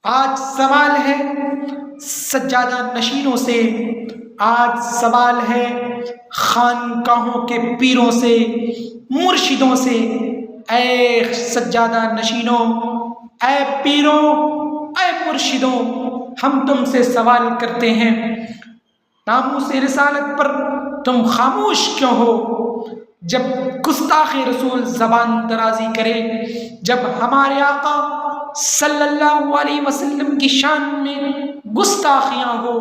آج سوال ہے سجادہ نشینوں سے، آج سوال ہے خانقاہوں کے پیروں سے، مرشدوں سے۔ اے سجادہ نشینوں، اے پیروں، اے مرشدوں، ہم تم سے سوال کرتے ہیں، ناموس رسالت پر تم خاموش کیوں ہو؟ جب گستاخ رسول زبان درازی کرے، جب ہمارے آقا صلی اللہ علیہ وسلم کی شان میں گستاخیاں ہو،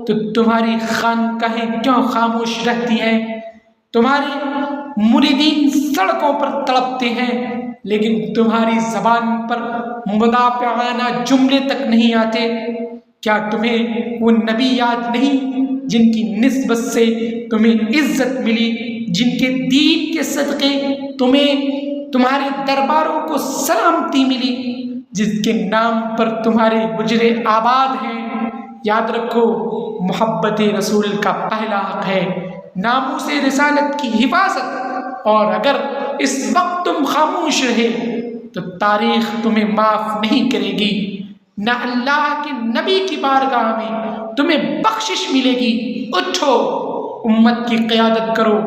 تو تمہاری خانقاہیں کیوں خاموش رہتی ہیں؟ تمہارے مریدین سڑکوں پر تڑپتے ہیں، لیکن تمہاری زبان پر مدافعانہ جملے تک نہیں آتے۔ کیا تمہیں وہ نبی یاد نہیں جن کی نسبت سے تمہیں عزت ملی، جن کے دین کے صدقے تمہارے درباروں کو سلامتی ملی، جس کے نام پر تمہارے حجرے آباد ہیں؟ یاد رکھو، محبت رسول کا پہلا حق ہے ناموس رسالت کی حفاظت، اور اگر اس وقت تم خاموش رہے تو تاریخ تمہیں معاف نہیں کرے گی، نہ اللہ کے نبی کی بارگاہ میں تمہیں بخشش ملے گی۔ اٹھو، امت کی قیادت کرو،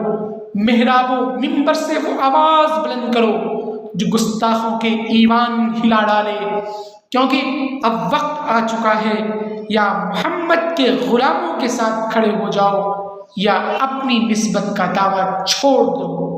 محراب و منبر سے وہ آواز بلند کرو جو گستاخوں کے ایوان ہلا ڈالے، کیونکہ اب وقت آ چکا ہے، یا محمد کے غلاموں کے ساتھ کھڑے ہو جاؤ یا اپنی نسبت کا دعویٰ چھوڑ دو۔